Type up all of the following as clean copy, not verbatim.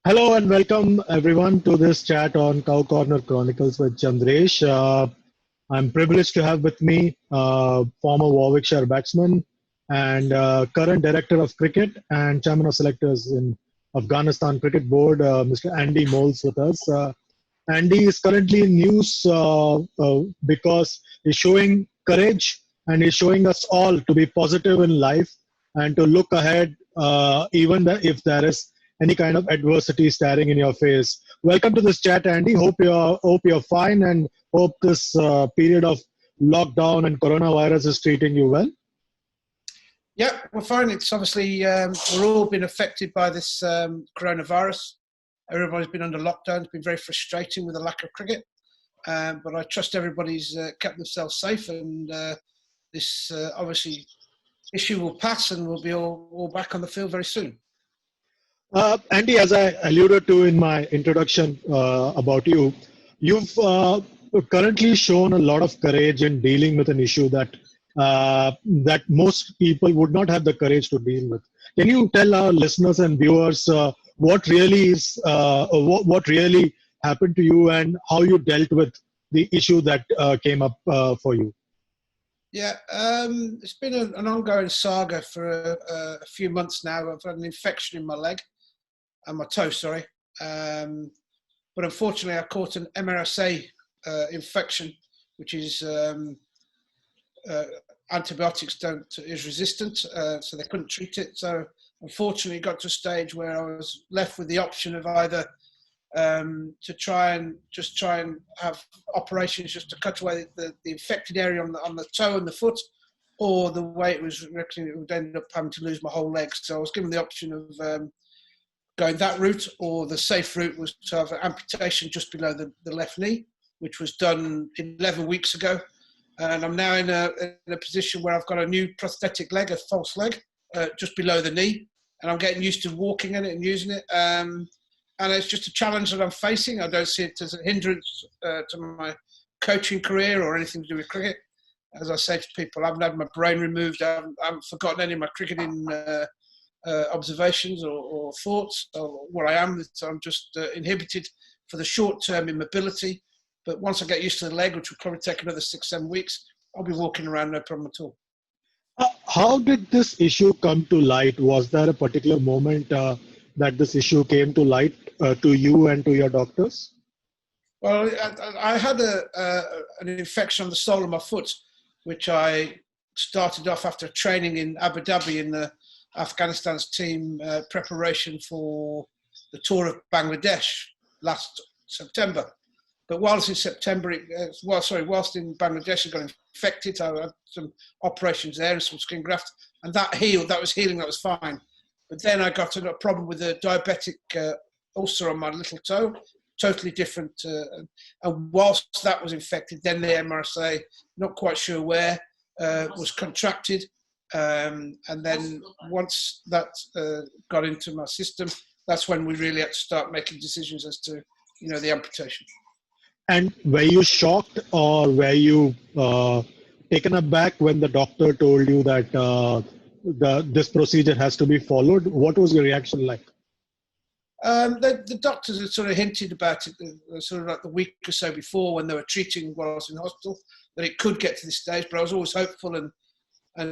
Hello and welcome everyone to this chat on Cow Corner Chronicles with Chandresh. I'm privileged to have with me former Warwickshire batsman and current director of cricket and chairman of selectors in Afghanistan Cricket Board, Mr. Andy Moles with us. Andy is currently in news because he's showing courage and he's showing us all to be positive in life and to look ahead even if there is any kind of adversity staring in your face. Welcome to this chat, Andy. Hope you're fine and hope this period of lockdown and coronavirus is treating you well. Yeah, we're fine. It's obviously we're all been affected by this coronavirus. Everybody's been under lockdown. It's been very frustrating with the lack of cricket, but I trust everybody's kept themselves safe, and this obviously issue will pass, and we'll be all back on the field very soon. Andy, as I alluded to in my introduction about you, you've currently shown a lot of courage in dealing with an issue that most people would not have the courage to deal with. Can you tell our listeners and viewers what really happened to you and how you dealt with the issue that came up for you? Yeah, it's been an ongoing saga for a few months now. I've had an infection in my leg. And my toe, sorry. But unfortunately, I caught an MRSA infection, which is antibiotics is resistant, so they couldn't treat it. So unfortunately, it got to a stage where I was left with the option of either to try and have operations just to cut away the infected area on the toe and the foot, or the way it was reckoning it would end up having to lose my whole leg. So I was given the option of going that route, or the safe route was to have an amputation just below the left knee, which was done 11 weeks ago. And I'm now in a position where I've got a new prosthetic leg, a false leg, just below the knee. And I'm getting used to walking in it and using it. And it's just a challenge that I'm facing. I don't see it as a hindrance to my coaching career or anything to do with cricket. As I say to people, I haven't had my brain removed. I haven't forgotten any of my cricketing observations or thoughts or what I am. So I'm just inhibited for the short term in mobility, but once I get used to the leg, which will probably take another 6-7 weeks, I'll be walking around no problem at all. How did this issue come to light? Was there a particular moment that this issue came to light to you and to your doctors? Well, I had an infection on the sole of my foot, which I started off after training in Abu Dhabi in the Afghanistan's team preparation for the tour of Bangladesh last September. But whilst in whilst in Bangladesh I got infected, I had some operations there and some skin graft, and that healed. That was healing. That was fine. But then I got a problem with a diabetic ulcer on my little toe, totally different. And whilst that was infected, then the MRSA, not quite sure where, was contracted. And then once that got into my system, that's when we really had to start making decisions as to, the amputation. And were you shocked or were you taken aback when the doctor told you that this procedure has to be followed? What was your reaction like? The doctors had sort of hinted about it sort of like the week or so before when they were treating while I was in hospital, that it could get to this stage, but I was always hopeful and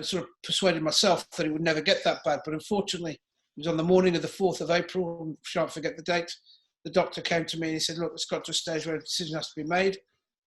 sort of persuaded myself that it would never get that bad. But unfortunately, it was on the morning of the 4th of April, I shan't forget the date. The doctor came to me and he said, look, it's got to a stage where a decision has to be made.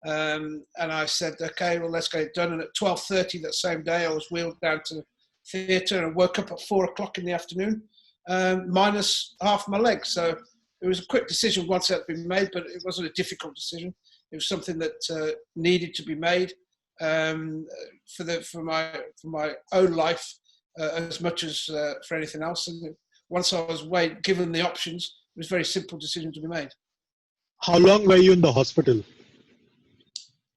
And I said, okay, well, let's get it done. And at 12:30 that same day, I was wheeled down to the theatre and woke up at 4 o'clock in the afternoon, minus half my leg. So it was a quick decision once it had been made, but it wasn't a difficult decision. It was something that needed to be made for my own life as much as for anything else. And once I was given the options, it was a very simple decision to be made. How long were you in the hospital?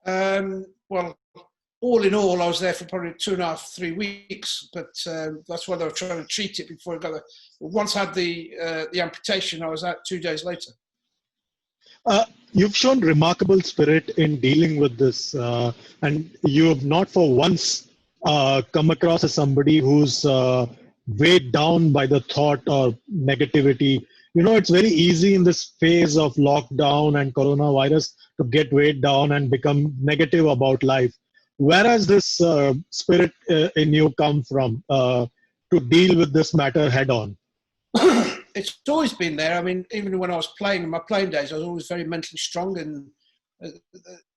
Well, all in all, I was there for probably 2.5-3 weeks, but that's why they were trying to treat it before I got there. Once I had the amputation, I was out 2 days later. You've shown remarkable spirit in dealing with this, and you have not for once come across as somebody who's weighed down by the thought or negativity It's very easy in this phase of lockdown and coronavirus to get weighed down and become negative about life. Where has this spirit in you come from to deal with this matter head on? It's always been there. I mean, even when I was playing in my playing days, I was always very mentally strong. And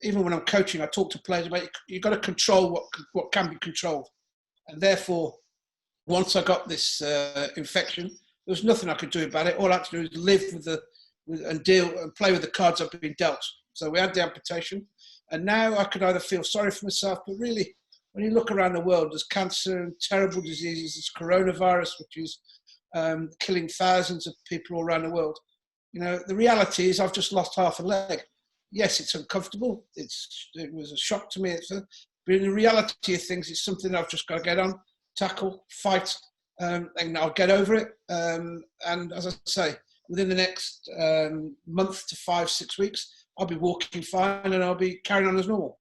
even when I'm coaching, I talk to players about you've got to control what can be controlled. And therefore, once I got this infection, there was nothing I could do about it. All I had to do was live and deal and play with the cards I've been dealt. So we had the amputation, and now I could either feel sorry for myself, but really, when you look around the world, there's cancer and terrible diseases. There's coronavirus, which is killing thousands of people all around the world. The reality is I've just lost half a leg. Yes, it's uncomfortable. It was a shock to me. But in the reality of things, it's something I've just got to get on, tackle, fight, and I'll get over it. And as I say, within the next month to 5-6 weeks, I'll be walking fine and I'll be carrying on as normal.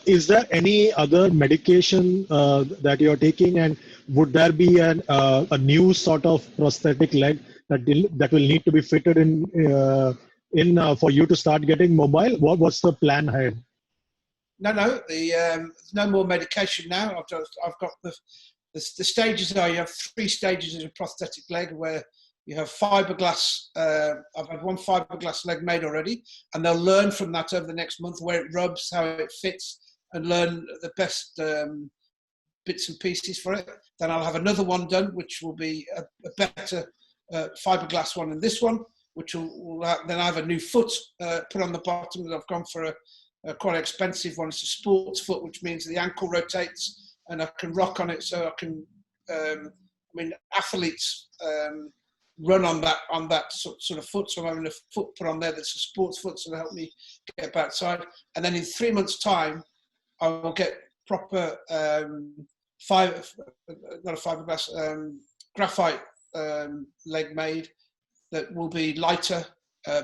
Is there any other medication that you're taking, and would there be a new sort of prosthetic leg that will need to be fitted in for you to start getting mobile? What's the plan ahead? No. There's no more medication now. I've got the stages are, you have 3 stages in a prosthetic leg where you have fiberglass. I've had one fiberglass leg made already, and they'll learn from that over the next month where it rubs, how it fits, and learn the best bits and pieces for it. Then I'll have another one done, which will be a better fiberglass one than this one, which then I have a new foot put on the bottom. That I've gone for a quite expensive one. It's a sports foot, which means the ankle rotates and I can rock on it. So I can, athletes run on that sort of foot. So I'm having a foot put on there that's a sports foot, so it'll help me get back outside. And then in 3 months' time, I will get proper graphite leg made that will be lighter,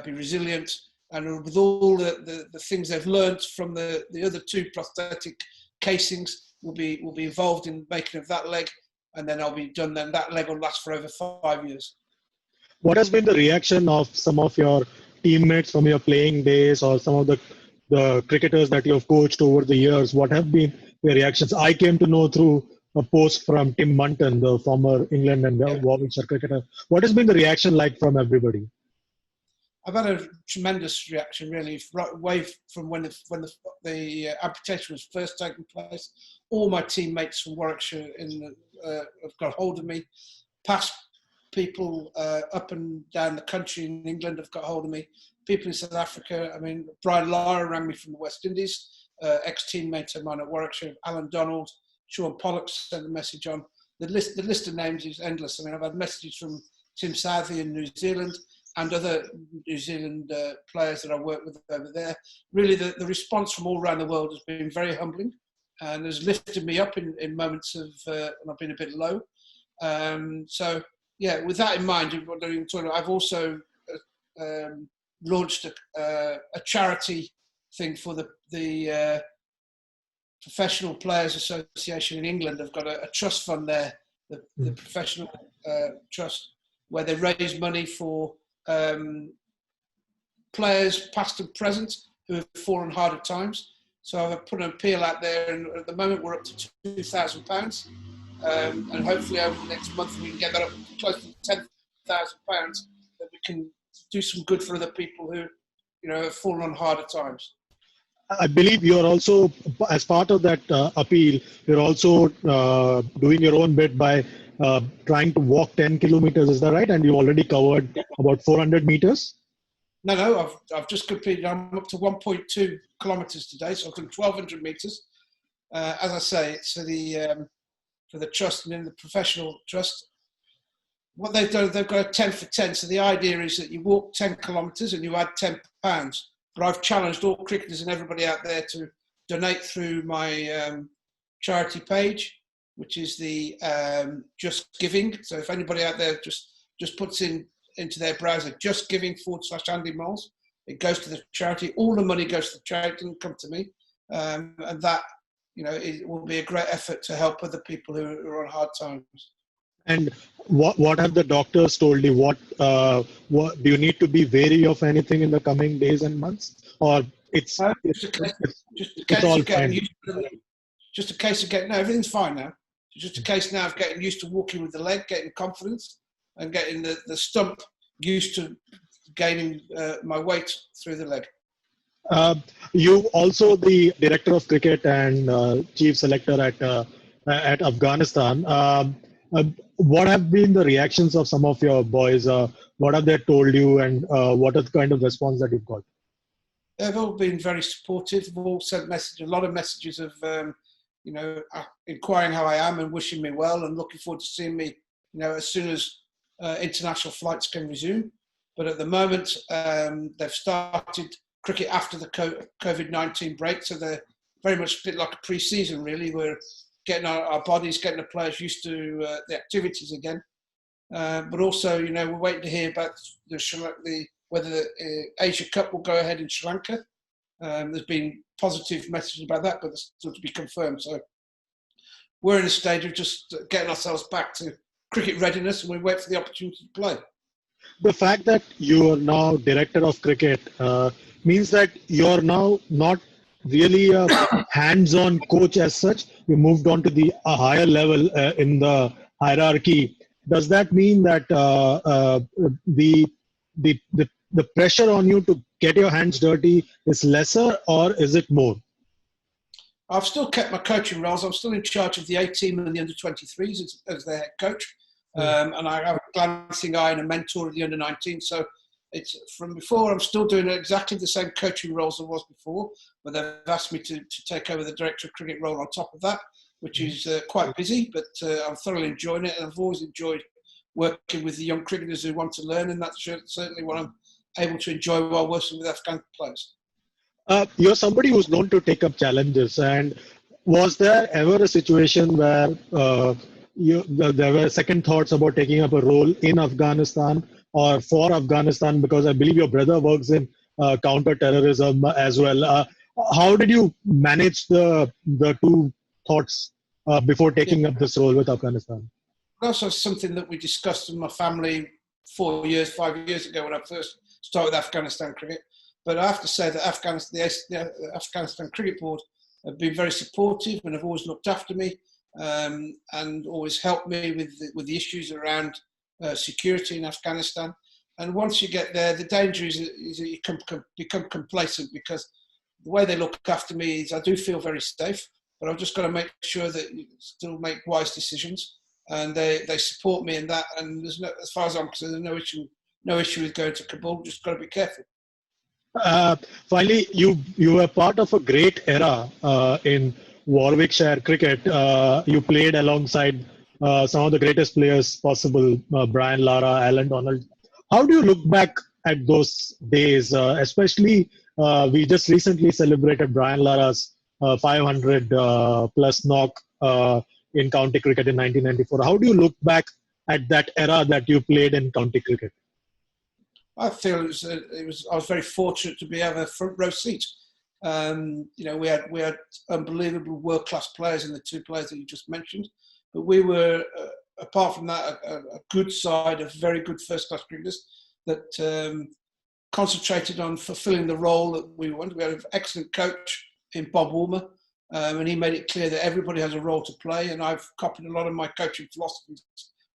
be resilient, and with all the things they've learnt from the other 2 prosthetic casings will be involved in making of that leg, and then I'll be done. Then that leg will last for over 5 years. What has been the reaction of some of your teammates from your playing days, or some of the cricketers that you have coached over the years? What have been their reactions? I came to know through a post from Tim Munton, the former England and Warwickshire cricketer. What has been the reaction like from everybody? I've had a tremendous reaction, really, right away from when the amputation was first taking place. All my teammates from Warwickshire have got hold of me. Past people up and down the country in England have got hold of me. People in South Africa. I mean, brianlara rang me from the West Indies. Ex-teammate of mine at Warwickshire, Alan Donald, Sean Pollock sent a message on. The list of names is endless. I mean, I've had messages from Tim Southey in New Zealand and other New Zealand players that I work with over there. Really, the response from all around the world has been very humbling and has lifted me up in moments of when I've been a bit low. So, yeah, with that in mind, I've also launched a charity thing for the Professional Players Association in England. I've got a trust fund there, the professional trust, where they raise money for players past and present who have fallen hard at times. So I've put an appeal out there, and at the moment we're up to £2,000, and hopefully over the next month we can get that up to close to £10,000, that we can do some good for other people who, have fallen on hard at times. I believe you are also, as part of that appeal, you're also doing your own bit by trying to walk 10 kilometers. Is that right? And you already covered about 400 meters? No, I've just completed. I'm up to 1.2 kilometers today, so I've done 1,200 meters. As I say, it's for the trust and in the professional trust. What they've done, they've got a 10 for 10. So the idea is that you walk 10 kilometers and you add £10. But I've challenged all cricketers and everybody out there to donate through my charity page, which is the Just Giving. So if anybody out there just puts into their browser Just Giving /Andy Moles, it goes to the charity. All the money goes to the charity, it doesn't come to me, and that it will be a great effort to help other people who are on hard times. And what have the doctors told you? What do you need to be wary of anything in the coming days and months, or it's No, it's just a it's case all of getting fine? used to the, just a case of getting, no, everything's fine now. It's just a case now of getting used to walking with the leg, getting confidence, and getting the stump used to gaining my weight through the leg. Uh, you also the director of cricket and chief selector at Afghanistan. What have been the reactions of some of your boys? What have they told you, and what are the kind of response that you've got? They've all been very supportive. They've all sent a lot of messages of, inquiring how I am and wishing me well and looking forward to seeing me, as soon as international flights can resume. But at the moment, they've started cricket after the COVID-19 break, so they're very much a bit like a pre-season, really. We're getting our bodies, getting the players used to the activities again. But also, we're waiting to hear about whether the Asia Cup will go ahead in Sri Lanka. There's been positive messages about that, but it's still to be confirmed. So we're in a stage of just getting ourselves back to cricket readiness, and we wait for the opportunity to play. The fact that you are now director of cricket means that you're now not really a hands-on coach as such. You moved on to the a higher level in the hierarchy. Does that mean that the pressure on you to get your hands dirty is lesser, or is it more? I've still kept my coaching roles. I'm still in charge of the A team and the under-23s as their head coach. And I have a glancing eye and a mentor of the under-19. So it's from before, I'm still doing exactly the same coaching roles I was before, but they've asked me to take over the director of cricket role on top of that, which is quite busy, but I'm thoroughly enjoying it. And I've always enjoyed working with the young cricketers who want to learn, and that's certainly what I'm able to enjoy while working with Afghan players. You're somebody who's known to take up challenges, and was there ever a situation where there were second thoughts about taking up a role in Afghanistan or for Afghanistan? Because I believe your brother works in counter-terrorism as well. How did you manage the two thoughts before taking up this role with Afghanistan? Also, something that we discussed in my family 5 years ago when I first started with Afghanistan cricket. But I have to say that the Afghanistan Cricket Board have been very supportive and have always looked after me and always helped me with the issues around security in Afghanistan. And once you get there, the danger is that you become complacent, because the way they look after me is I do feel very safe, but I've just got to make sure that you still make wise decisions. And they support me in that. And there's no, as far as I'm concerned, there's no issue with going to Kabul. Just got to be careful. Finally, you were part of a great era in Warwickshire cricket. You played alongside some of the greatest players possible, brianlara, Alan Donald. How do you look back at those days? Especially, we just recently celebrated brianlara's 500 plus knock in county cricket in 1994. How do you look back at that era that you played in county cricket? I feel I was very fortunate to have a front row seat. We had unbelievable world class players in the two players that you just mentioned, but we were, apart from that, a good side of very good first class cricketers that concentrated on fulfilling the role that we wanted. We had an excellent coach in Bob Woolmer, and he made it clear that everybody has a role to play. And I've copied a lot of my coaching philosophies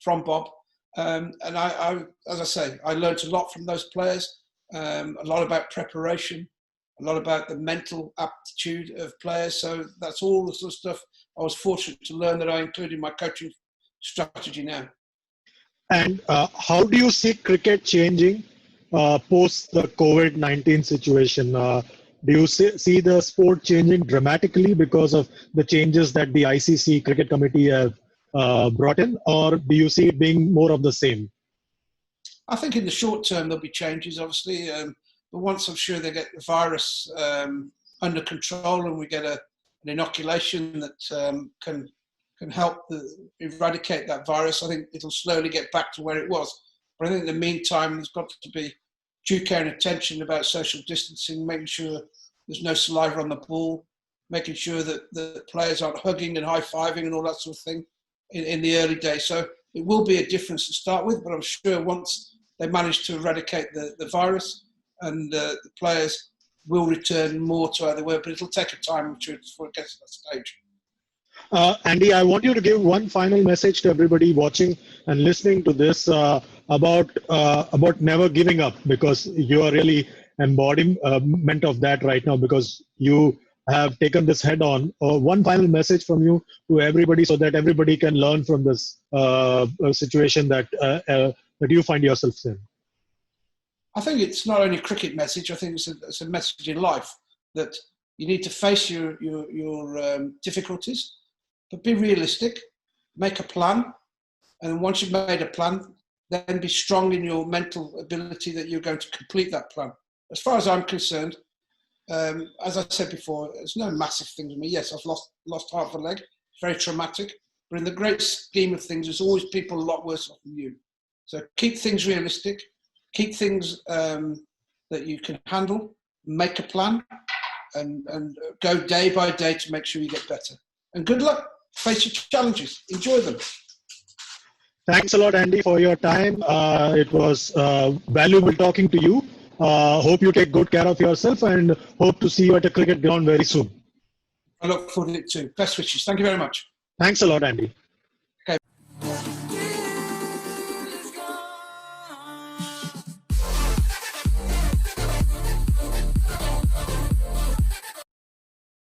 from Bob. And I, as I say, I learned a lot from those players, a lot about preparation, a lot about the mental aptitude of players. So that's all the sort of stuff I was fortunate to learn that I include in my coaching strategy now. And how do you see cricket changing post the COVID-19 situation? Do you see the sport changing dramatically because of the changes that the ICC Cricket Committee have brought in, or do you see it being more of the same? I think in the short term there'll be changes, obviously, but once I'm sure they get the virus under control and we get an inoculation that can help eradicate that virus, I think it'll slowly get back to where it was. But I think in the meantime, there's got to be due care and attention about social distancing, making sure there's no saliva on the ball, making sure that the players aren't hugging and high-fiving and all that sort of thing in the early days. So It will be a difference to start with, but I'm sure once they manage to eradicate the virus, and the players will return more to how they were, but it'll take a time before it gets to that stage. Andy, I want you to give one final message to everybody watching and listening to this about never giving up, because you are really embodiment of that right now, because you have taken this head on. One final message from you to everybody, so that everybody can learn from this situation that you find yourselves in. I think it's not only a cricket message. I think it's a message in life, that you need to face your difficulties, but be realistic, make a plan, and once you've made a plan, then be strong in your mental ability that you're going to complete that plan. As far as I'm concerned, as I said before, there's no massive thing to me. Yes, I've lost half a leg. It's very traumatic, but in the great scheme of things, there's always people a lot worse off than you. So keep things realistic, keep things that you can handle, make a plan, and go day by day to make sure you get better. And good luck. Face your challenges. Enjoy them. Thanks a lot, Andy, for your time. It was valuable talking to you. Hope you take good care of yourself, and hope to see you at a cricket ground very soon. I look forward to it too. Best wishes. Thank you very much. Thanks a lot, Andy.